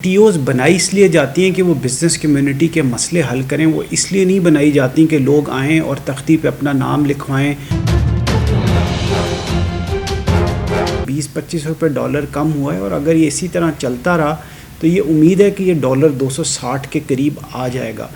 T Os بنائی اس لیے جاتی ہیں کہ وہ بزنس کمیونٹی کے مسئلے حل کریں، وہ اس لیے نہیں بنائی جاتی کہ لوگ آئیں اور تختی پہ اپنا نام لکھوائیں۔ 20-25 روپے ڈالر کم ہوا ہے اور اگر یہ اسی طرح چلتا رہا تو یہ امید ہے کہ یہ ڈالر 260 کے قریب آ جائے گا۔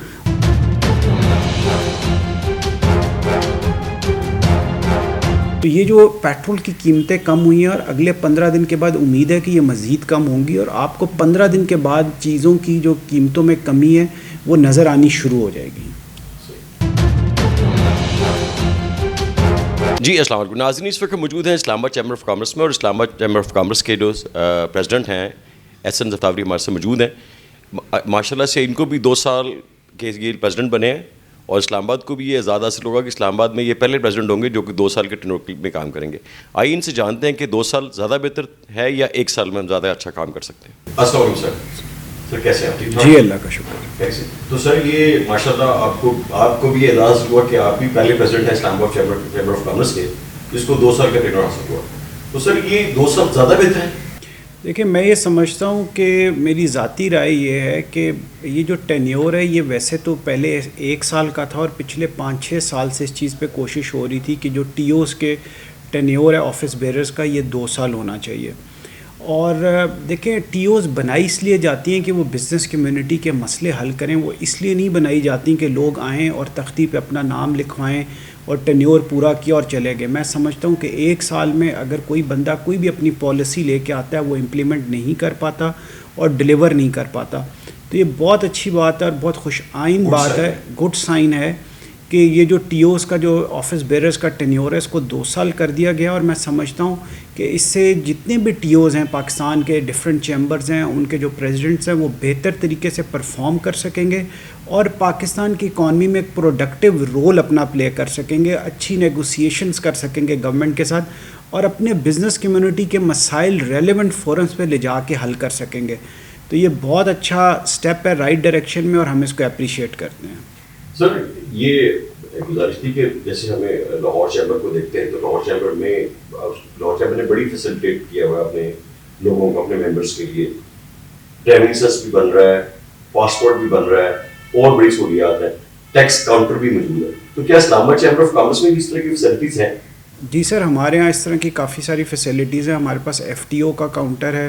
تو یہ جو پیٹرول کی قیمتیں کم ہوئی ہیں اور اگلے 15 دن کے بعد امید ہے کہ یہ مزید کم ہوں گی اور آپ کو 15 دن کے بعد چیزوں کی جو قیمتوں میں کمی ہے وہ نظر آنی شروع ہو جائے گی۔ جی السلام علیکم ناظرین، اس وقت موجود ہیں اسلام آباد چیمبر آف کامرس میں، اور اسلام آباد چیمبر آف کامرس کے جو پریزیڈنٹ ہیں ایس این زفتاوری ہمارے سے موجود ہیں۔ ماشاءاللہ سے ان کو بھی 2 سال کے یہ پریزیڈنٹ بنے ہیں اور اسلام آباد کو بھی یہ اعزاز حاصل ہوگا کہ اسلام آباد میں یہ پہلے پریزیڈنٹ ہوں گے جو کہ 2 سال کے ٹینور میں کام کریں گے۔ آئیے ان سے جانتے ہیں کہ 2 سال زیادہ بہتر ہے یا 1 سال میں ہم زیادہ اچھا کام کر سکتے ہیں۔ السلام علیکم سر، کیسے ہیں آپ؟ جی اللہ کا شکر۔ کیسے؟ تو سر یہ ماشاءاللہ آپ کو بھی اعزاز ہوا کہ آپ بھی پہلے پریزیڈنٹ ہیں اسلام آباد چیمبر آف کامرس کے جس کو 2 سال کا ٹینور حاصل ہوا، تو سر یہ 2 سال زیادہ بہتر ہے؟ دیکھیں میں یہ سمجھتا ہوں کہ میری ذاتی رائے یہ ہے کہ یہ جو ٹینیور ہے یہ ویسے تو پہلے 1 سال کا تھا اور پچھلے 5-6 سال سے اس چیز پہ کوشش ہو رہی تھی کہ جو ٹی اوز کے ٹینیور ہے آفس بیررز کا یہ 2 سال ہونا چاہیے۔ اور دیکھیں ٹی اوز بنائی اس لیے جاتی ہیں کہ وہ بزنس کمیونٹی کے مسئلے حل کریں، وہ اس لیے نہیں بنائی جاتی کہ لوگ آئیں اور تختی پہ اپنا نام لکھوائیں اور ٹینیور پورا کیا اور چلے گئے۔ میں سمجھتا ہوں کہ 1 سال میں اگر کوئی بندہ کوئی بھی اپنی پالیسی لے کے آتا ہے وہ امپلیمنٹ نہیں کر پاتا اور ڈیلیور نہیں کر پاتا، تو یہ بہت اچھی بات ہے اور بہت خوش آئند بات ہے، گڈ سائن ہے کہ یہ جو ٹی اوز کا جو آفس بیررز کا ٹینیور ہے اس کو 2 سال کر دیا گیا۔ اور میں سمجھتا ہوں کہ اس سے جتنے بھی ٹی اوز ہیں پاکستان کے ڈفرینٹ چیمبرز ہیں ان کے جو پریزیڈنٹس ہیں وہ بہتر طریقے سے پرفارم کر سکیں گے اور پاکستان کی اکانومی میں ایک پروڈکٹیو رول اپنا پلے کر سکیں گے، اچھی نیگوسیشنز کر سکیں گے گورنمنٹ کے ساتھ اور اپنے بزنس کمیونٹی کے مسائل ریلیونٹ فورمز پہ لے جا کے حل کر سکیں گے۔ تو یہ بہت اچھا سٹیپ ہے رائٹ ڈائریکشن میں اور ہم اس کو اپریشیٹ کرتے ہیں۔ سر یہ گزارش تھی کہ جیسے ہمیں لاہور چیمبر کو دیکھتے ہیں تو لاہور چیمبر نے بڑی فیسلٹیٹ کیا ہوا اپنے لوگوں کو، اپنے ممبرس کے لیے، ڈرائیونگ سیس بھی بن رہا ہے، پاسپورٹ بھی بن رہا ہے اور بڑی سہولیات ہیں، ٹیکس کاؤنٹر بھی موجود ہے، تو کیا اسلام آباد چیمبر آف کامرس میں بھی اس طرح کی فیسلٹیز ہیں؟ جی سر، ہمارے یہاں اس طرح کی کافی ساری فیسلٹیز ہیں۔ ہمارے پاس ایف ٹی او کا کاؤنٹر ہے،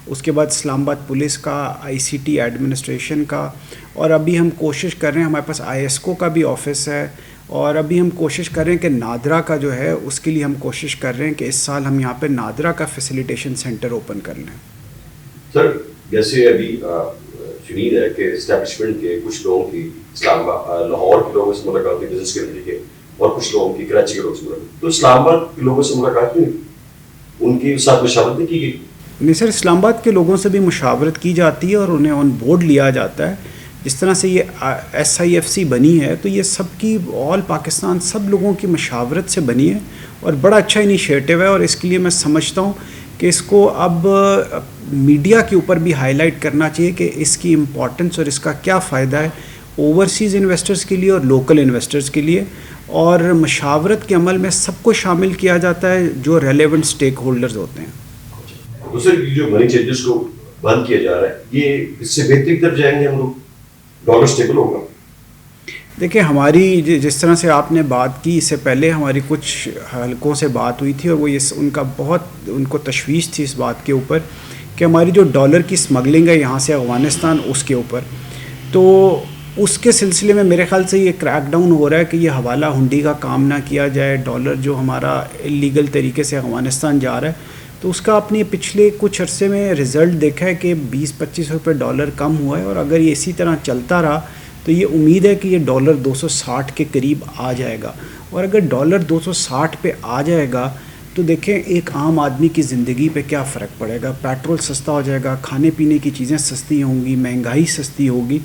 اس کے بعد اسلام آباد پولیس کا، آئی سی ٹی ایڈمنسٹریشن کا، اور ابھی ہم کوشش کر رہے ہیں، ہمارے پاس آئی ایس کو کا بھی آفس ہے، اور ابھی ہم کوشش کر رہے ہیں کہ نادرا کا جو ہے اس کے لیے ہم کوشش کر رہے ہیں کہ اس سال ہم یہاں پہ نادرا کا فیسیلیٹیشن سینٹر اوپن کر لیں۔ سر جیسے ابھی شنید ہے کہ اسٹیبلشمنٹ کے کچھ لوگوں کی اسلام آباد لاہور کے لوگوں سے ملاقات ہوئی، بزنس کمیونٹی کے، اور کچھ لوگوں کی کراچی کے لوگوں سے ملاقات، تو اسلام آباد کے لوگوں سے ملاقات ہوئی، ان کے ساتھ مشاورت نہیں کی گئی؟ نہیں سر، اسلام آباد کے لوگوں سے بھی مشاورت کی جاتی ہے اور انہیں آن بورڈ لیا جاتا ہے۔ جس طرح سے یہ ایس آئی ایف سی بنی ہے تو یہ سب کی آل پاکستان سب لوگوں کی مشاورت سے بنی ہے اور بڑا اچھا انیشیٹو ہے، اور اس کے لیے میں سمجھتا ہوں کہ اس کو اب میڈیا کے اوپر بھی ہائی لائٹ کرنا چاہیے کہ اس کی امپورٹنس اور اس کا کیا فائدہ ہے اوورسیز انویسٹرز کے لیے اور لوکل انویسٹرز کے لیے، اور مشاورت کے عمل میں سب کو شامل کیا جاتا ہے جو ریلیونٹ سٹیک ہولڈرز ہوتے ہیں۔ تو سر یہ جو منی چینجز کو بند کیا جا رہا ہے یہ اس سے بہتری کی طرف جائیں گے ہم لوگ، ڈالر سٹیبل ہوگا؟ دیکھیں ہماری جس طرح سے آپ نے بات کی، اس سے پہلے ہماری کچھ حلقوں سے بات ہوئی تھی اور وہ ان کو تشویش تھی اس بات کے اوپر کہ ہماری جو ڈالر کی اسمگلنگ ہے یہاں سے افغانستان اس کے اوپر، تو اس کے سلسلے میں میرے خیال سے یہ کریک ڈاؤن ہو رہا ہے کہ یہ حوالہ ہنڈی کا کام نہ کیا جائے، ڈالر جو ہمارا اللیگل طریقے سے افغانستان جا رہا ہے تو اس کا اپنے پچھلے کچھ عرصے میں رزلٹ دیکھا ہے کہ 20-25 روپے ڈالر کم ہوا ہے، اور اگر یہ اسی طرح چلتا رہا تو یہ امید ہے کہ یہ ڈالر 260 کے قریب آ جائے گا، اور اگر ڈالر 260 پہ آ جائے گا تو دیکھیں ایک عام آدمی کی زندگی پہ کیا فرق پڑے گا، پیٹرول سستا ہو جائے گا، کھانے پینے کی چیزیں سستی ہوں گی، مہنگائی سستی ہوگی،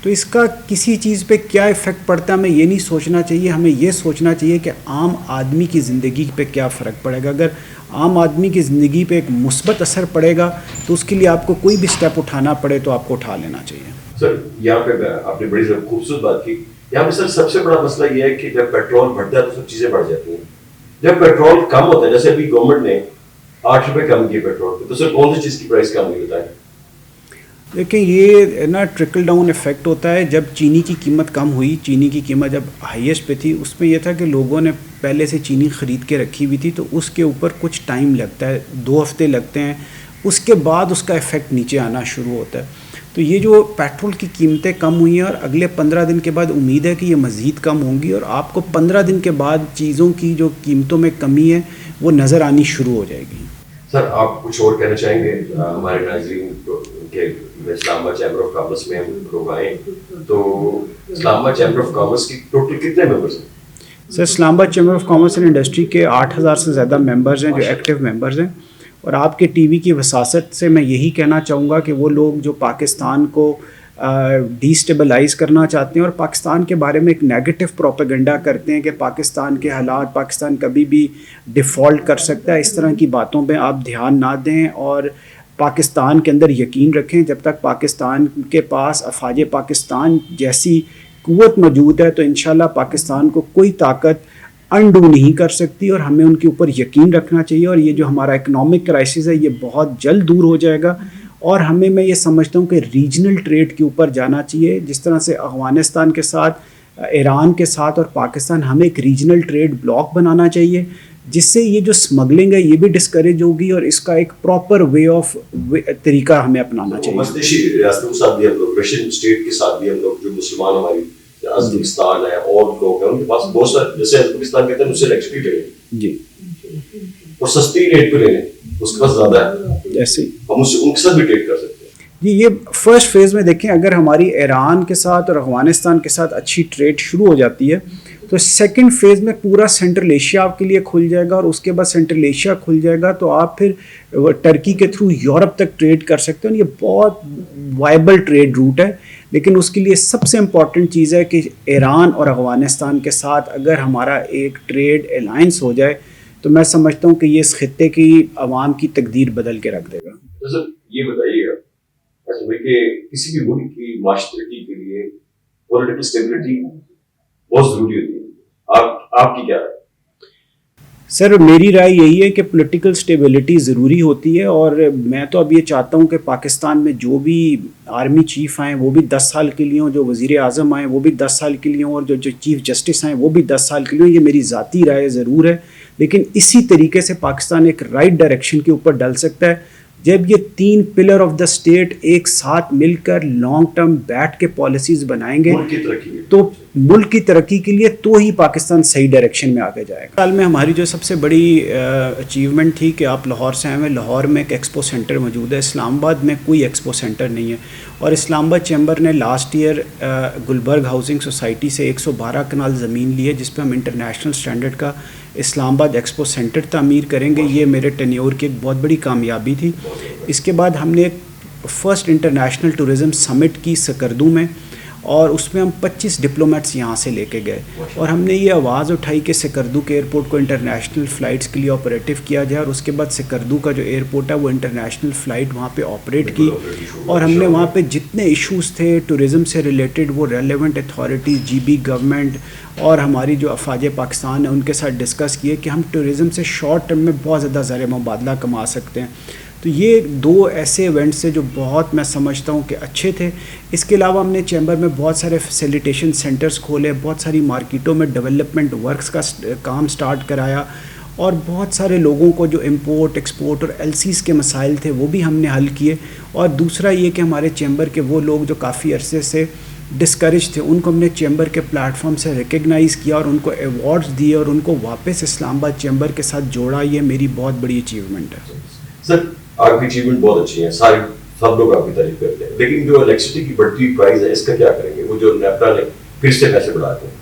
تو اس کا کسی چیز پہ کیا ایفیکٹ پڑتا ہے ہمیں یہ نہیں سوچنا چاہیے، ہمیں یہ سوچنا چاہیے کہ عام آدمی کی زندگی پہ کیا فرق پڑے گا۔ اگر عام آدمی کی زندگی پہ ایک مثبت اثر پڑے گا تو اس کے لیے آپ کو کوئی بھی سٹیپ اٹھانا پڑے تو آپ کو اٹھا لینا چاہیے۔ سر یہاں پہ آپ نے بڑی خوبصورت بات کی، یہاں پہ سر سب سے بڑا مسئلہ یہ ہے کہ جب پیٹرول بڑھتا ہے تو سب چیزیں بڑھ جاتی ہیں، جب پیٹرول کم ہوتا ہے، جیسے ابھی گورنمنٹ نے 8 روپے کم کیے پیٹرول پہ، تو سر کون سی چیز کی پرائس کم ہوئی بتائیں؟ دیکھیں یہ نا ٹرکل ڈاؤن ایفیکٹ ہوتا ہے. جب چینی کی قیمت کم ہوئی, چینی کی قیمت جب ہائیسٹ پہ تھی, اس میں یہ تھا کہ لوگوں نے پہلے سے چینی خرید کے رکھی ہوئی تھی, تو اس کے اوپر کچھ ٹائم لگتا ہے, 2 ہفتے لگتے ہیں, اس کے بعد اس کا ایفیکٹ نیچے آنا شروع ہوتا ہے. تو یہ جو پیٹرول کی قیمتیں کم ہوئی ہیں اور اگلے 15 دن کے بعد امید ہے کہ یہ مزید کم ہوں گی, اور آپ کو 15 دن کے بعد چیزوں کی جو قیمتوں میں کمی ہے وہ نظر آنی شروع ہو جائے گی. سر آپ کچھ اور کہنا چاہیں گے ہمارے ناظرین کہ اسلام آباد چیمبر آف کامرس میں ہم لوگ آئیں, تو اسلام آباد چیمبر آف کامرس کی ٹوٹل کتنے ممبرس ہیں؟ سر اسلام آباد chamber of commerce and industry کے 8000 سے زیادہ ممبرز ہیں جو ایکٹیو ممبرز ہیں. اور آپ کے ٹی وی کی وساست سے میں یہی کہنا چاہوں گا کہ وہ لوگ جو پاکستان کو ڈی اسٹیبلائز کرنا چاہتے ہیں اور پاکستان کے بارے میں ایک نیگیٹو پروپیگنڈا کرتے ہیں کہ پاکستان کے حالات, پاکستان کبھی بھی ڈیفالٹ کر سکتا ہے, اس طرح کی باتوں پہ آپ دھیان نہ دیں اور پاکستان کے اندر یقین رکھیں. جب تک پاکستان کے پاس افواج پاکستان جیسی قوت موجود ہے تو انشاءاللہ پاکستان کو کوئی طاقت انڈو نہیں کر سکتی, اور ہمیں ان کے اوپر یقین رکھنا چاہیے. اور یہ جو ہمارا اکنامک کرائسس ہے یہ بہت جلد دور ہو جائے گا, اور ہمیں, میں یہ سمجھتا ہوں کہ ریجنل ٹریڈ کے اوپر جانا چاہیے. جس طرح سے افغانستان کے ساتھ, ایران کے ساتھ اور پاکستان, ہمیں ایک ریجنل ٹریڈ بلاک بنانا چاہیے جس سے یہ جو اسمگلنگ ہے یہ بھی ڈسکریج ہوگی, اور اس کا ایک پراپر وے آف طریقہ ہمیں اپنانا چاہیے. ریاستوں کے ساتھ بھی ہم لوگ, رشین اسٹیٹ کے ساتھ بھی ہم لوگ, جو مسلمان ہماری ازبکستان ہے اور لوگ ہیں, ان کے پاس بہت سارے, جیسے ازبکستان کہتے ہیں اسے ایکسپی لے لیں جی, اور سستی ریٹ پہ لے لیں, اس کے پاس زیادہ ہے, جیسے ہم اس سے ان کے ساتھ بھی ٹریڈ کر سکتے ہیں. جی. یہ فرسٹ فیز میں دیکھیں, اگر ہماری ایران کے ساتھ اور افغانستان کے ساتھ اچھی ٹریڈ شروع ہو جاتی ہے تو سیکنڈ فیز میں پورا سینٹرل ایشیا آپ کے لیے کھل جائے گا, اور اس کے بعد سینٹرل ایشیا کھل جائے گا تو آپ پھر ٹرکی کے تھرو یورپ تک ٹریڈ کر سکتے ہیں. یہ بہت وائبل ٹریڈ روٹ ہے, لیکن اس کے لیے سب سے امپورٹنٹ چیز ہے کہ ایران اور افغانستان کے ساتھ اگر ہمارا ایک ٹریڈ الائنس ہو جائے تو میں سمجھتا ہوں کہ یہ اس خطے کی عوام کی تقدیر بدل کے رکھ دے گا. سر یہ بتائیے گا کہ کسی بھی ملک کی معاشرتی کے لیے پولیٹیکل اسٹیبلٹی بہت ضروری ہوتی ہے, آپ کی کیا رائے؟ سر میری رائے یہی ہے کہ پولیٹیکل سٹیبلٹی ضروری ہوتی ہے, اور میں تو اب یہ چاہتا ہوں کہ پاکستان میں جو بھی آرمی چیف آئیں وہ بھی 10 سال کے لیے ہوں, جو وزیر اعظم آئیں وہ بھی 10 سال کے لیے ہوں, اور جو چیف جسٹس آئیں وہ بھی 10 سال کے لیے ہوں. یہ میری ذاتی رائے ضرور ہے, لیکن اسی طریقے سے پاکستان ایک رائٹ ڈائریکشن کے اوپر ڈل سکتا ہے جب یہ 3 پلر آف دا اسٹیٹ ایک ساتھ مل کر لانگ ٹرم بیٹھ کے پالیسیز بنائیں گے تو ملک کی ترقی کے لیے تو ہی پاکستان صحیح ڈائریکشن میں آگے جائے گا. حال میں ہماری جو سب سے بڑی اچیومنٹ تھی کہ آپ لاہور سے آئے ہیں, لاہور میں ایک ایکسپو سینٹر موجود ہے, اسلام آباد میں کوئی ایکسپو سینٹر نہیں ہے, اور اسلام آباد چیمبر نے last year Gulberg housing society سے 112 کنال زمین لی ہے جس پہ ہم انٹرنیشنل اسٹینڈرڈ کا اسلام آباد ایکسپو سینٹر تعمیر کریں گے. یہ میرے ٹینیور کی ایک بہت بڑی کامیابی تھی. اس کے بعد ہم نے ایک فرسٹ انٹرنیشنل ٹورزم سمٹ کی سکردو میں, اور اس میں ہم 25 ڈپلومیٹس یہاں سے لے کے گئے, اور ہم نے یہ آواز اٹھائی کہ سکردو کے ایئرپورٹ کو انٹرنیشنل فلائٹس کے لیے آپریٹیو کیا جائے, اور اس کے بعد سکردو کا جو ایئرپورٹ ہے وہ انٹرنیشنل فلائٹ وہاں پہ آپریٹ کی, اور ہم نے وہاں پہ جتنے ایشوز تھے ٹورزم سے ریلیٹڈ وہ relevant authorities, G B government اور ہماری جو افواج پاکستان ہیں ان کے ساتھ ڈسکس کیے کہ ہم ٹورزم سے شارٹ ٹرم میں بہت زیادہ زر مبادلہ کما سکتے ہیں. تو یہ 2 ایسے ایونٹس ہیں جو بہت میں سمجھتا ہوں کہ اچھے تھے. اس کے علاوہ ہم نے چیمبر میں بہت سارے فیسیلیٹیشن سینٹرز کھولے, بہت ساری مارکیٹوں میں ڈیولپمنٹ ورکس کا کام سٹارٹ کرایا, اور بہت سارے لوگوں کو جو امپورٹ ایکسپورٹ اور ایل سیز کے مسائل تھے وہ بھی ہم نے حل کیے. اور دوسرا یہ کہ ہمارے چیمبر کے وہ لوگ جو کافی عرصے سے ڈسکریج تھے ان کو ہم نے چیمبر کے پلیٹ فارم سے ریکگنائز کیا اور ان کو ایوارڈز دیے اور ان کو واپس اسلام آباد چیمبر کے ساتھ جوڑا. یہ میری بہت بڑی اچیومنٹ ہے. سر آپ کی اچیومنٹ بہت اچھی ہیں, سارے سب لوگ آپ کی تعریف کرتے ہیں, لیکن جو الیکٹرسٹی کی بڑھتی ہوئی پرائز ہے اس کا کیا کریں گے؟ وہ جو نیپٹا نے پھر سے پیسے بڑھاتے ہیں.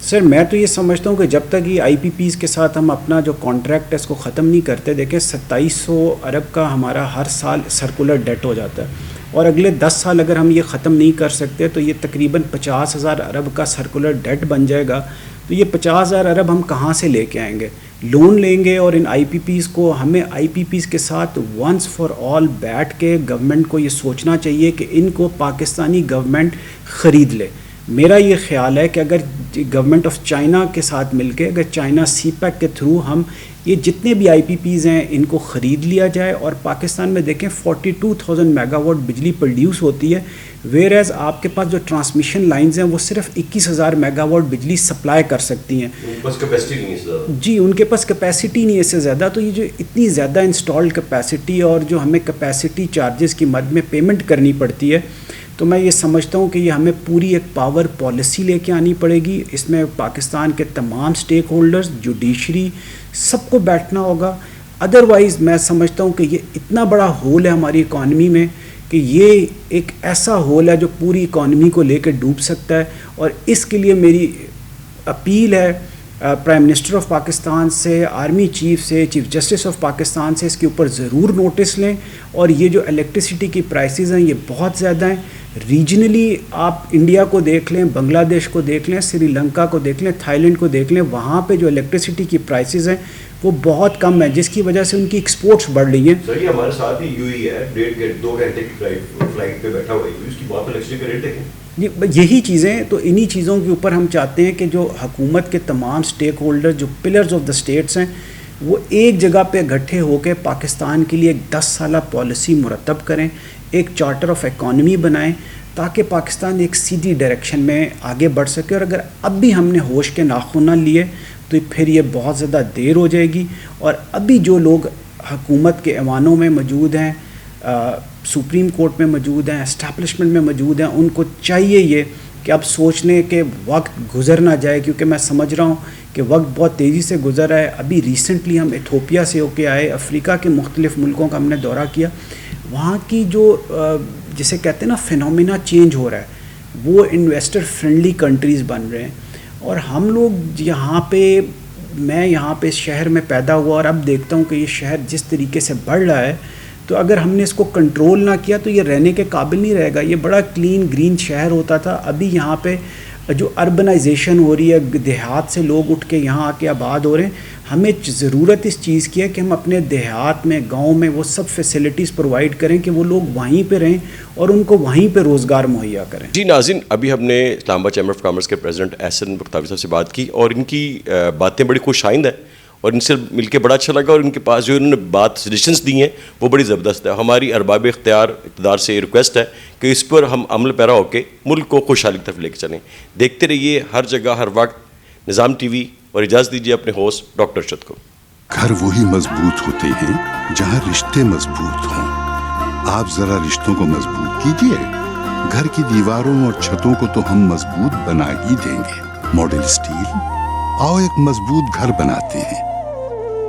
سر میں تو یہ سمجھتا ہوں کہ جب تک یہ آئی پی پیز کے ساتھ ہم اپنا جو کانٹریکٹ ہے اس کو ختم نہیں کرتے, دیکھیں 2700 ارب کا ہمارا ہر سال سرکولر ڈیٹ ہو جاتا ہے, اور اگلے 10 سال اگر ہم یہ ختم نہیں کر سکتے تو یہ تقریباً 50,000 ارب کا سرکولر ڈیٹ بن جائے گا. تو یہ 50,000 ارب ہم کہاں سے لے کے آئیں گے؟ لون لیں گے, اور ان آئی پی پیز کو ہمیں آئی پی پیز کے ساتھ ونس فار آل بیٹھ کے گورنمنٹ کو یہ سوچنا چاہیے کہ ان کو پاکستانی گورنمنٹ خرید لے. میرا یہ خیال ہے کہ اگر گورنمنٹ آف چائنا کے ساتھ مل کے اگر چائنا سی پیک کے تھرو ہم یہ جتنے بھی آئی پی پیز ہیں ان کو خرید لیا جائے, اور پاکستان میں دیکھیں 42,000 میگا واٹ بجلی پروڈیوس ہوتی ہے, ویئر ایز آپ کے پاس جو ٹرانسمیشن لائنز ہیں وہ صرف 21,000 میگا واٹ بجلی سپلائی کر سکتی ہیں. بس کیپیسٹی نہیں ہے جی, ان کے پاس کیپیسٹی نہیں ہے اس سے زیادہ. تو یہ جو اتنی زیادہ انسٹالڈ کیپیسٹی اور جو ہمیں کیپیسٹی چارجز کی مد میں پیمنٹ کرنی پڑتی ہے, تو میں یہ سمجھتا ہوں کہ یہ ہمیں پوری ایک پاور پالیسی لے کے آنی پڑے گی. اس میں پاکستان کے تمام سٹیک ہولڈرز, جوڈیشری, سب کو بیٹھنا ہوگا. ادروائز میں سمجھتا ہوں کہ یہ اتنا بڑا ہول ہے ہماری اکانومی میں کہ یہ ایک ایسا ہول ہے جو پوری اکانومی کو لے کے ڈوب سکتا ہے. اور اس کے لیے میری اپیل ہے پرائم منسٹر آف پاکستان سے, آرمی چیف سے, چیف جسٹس آف پاکستان سے, اس کے اوپر ضرور نوٹس لیں. اور یہ جو الیکٹریسٹی کی پرائسز ہیں یہ بہت زیادہ ہیں. ریجنلی آپ انڈیا کو دیکھ لیں, بنگلہ دیش کو دیکھ لیں, سری لنکا کو دیکھ لیں, تھائی لینڈ کو دیکھ لیں, وہاں پہ جو الیکٹریسٹی کی پرائسز ہیں وہ بہت کم ہیں, جس کی وجہ سے ان کی ایکسپورٹس بڑھ رہی ہیں. سر یہ ہمارے ساتھ ہی یو ہی ہے, 2 گھنٹے کی فلائٹ پہ بیٹھا ہوا ہے, اس کی وہاں پہ الیکٹریسٹی کا ریٹ دیکھیں. یہی چیزیں تو انہی چیزوں کے اوپر ہم چاہتے ہیں کہ جو حکومت کے تمام سٹیک ہولڈر, جو پلرز آف دا سٹیٹس ہیں, وہ ایک جگہ پہ اکٹھے ہو کے پاکستان کے لیے ایک 10 سالہ پالیسی مرتب کریں, ایک چارٹر آف اکانومی بنائیں تاکہ پاکستان ایک سیدھی ڈائریکشن میں آگے بڑھ سکے. اور اگر اب بھی ہم نے ہوش کے ناخن نہ لیے تو پھر یہ بہت زیادہ دیر ہو جائے گی. اور ابھی جو لوگ حکومت کے ایوانوں میں موجود ہیں, سپریم کورٹ میں موجود ہیں, اسٹیبلشمنٹ میں موجود ہیں, ان کو چاہیے یہ کہ اب سوچ لیں کہ وقت گزر نہ جائے, کیونکہ میں سمجھ رہا ہوں کہ وقت بہت تیزی سے گزر رہا ہے. ابھی ریسنٹلی ہم ایتھوپیا سے ہو کے آئے, افریقہ کے مختلف ملکوں کا ہم نے دورہ کیا. وہاں کی جو جسے کہتے ہیں نا فینومینا چینج ہو رہا ہے, وہ انویسٹر فرینڈلی کنٹریز بن رہے ہیں. اور ہم لوگ یہاں پہ, میں یہاں پہ اس شہر میں پیدا ہوا اور اب دیکھتا ہوں کہ یہ شہر جس طریقے سے بڑھ رہا ہے, تو اگر ہم نے اس کو کنٹرول نہ کیا تو یہ رہنے کے قابل نہیں رہے گا. یہ بڑا کلین گرین شہر ہوتا تھا. ابھی یہاں پہ جو اربنائزیشن ہو رہی ہے, دیہات سے لوگ اٹھ کے یہاں آ کے آباد ہو رہے ہیں, ہمیں ضرورت اس چیز کی ہے کہ ہم اپنے دیہات میں, گاؤں میں وہ سب فیسلٹیز پرووائڈ کریں کہ وہ لوگ وہیں پہ رہیں اور ان کو وہیں پہ روزگار مہیا کریں. جی ناظرین, ابھی ہم نے اسلام آباد چیمبر آف کامرس کے پریزیڈنٹ احسن بختیاری صاحب سے بات کی اور ان کی باتیں بڑی خوش آئند ہیں اور ان سے مل کے بڑا اچھا لگا. اور ان کے پاس جو انہوں نے سجیشنس دی ہیں وہ بڑی زبردست ہے. ہماری ارباب اختیار اقتدار سے یہ ریکویسٹ ہے کہ اس پر ہم عمل پیرا ہو کے ملک کو خوشحالی کی طرف لے کے چلیں. دیکھتے رہیے ہر جگہ ہر وقت نظام ٹی وی, اور اجازت دیجیے اپنے ہوسٹ ڈاکٹر ارشد کو. گھر وہی مضبوط ہوتے ہیں جہاں رشتے مضبوط ہوں. آپ ذرا رشتوں کو مضبوط کیجئے. گھر کی دیواروں اور چھتوں کو تو ہم مضبوط بنا ہی دیں گے. ماڈل اسٹیل, آؤ ایک مضبوط گھر بناتے ہیں.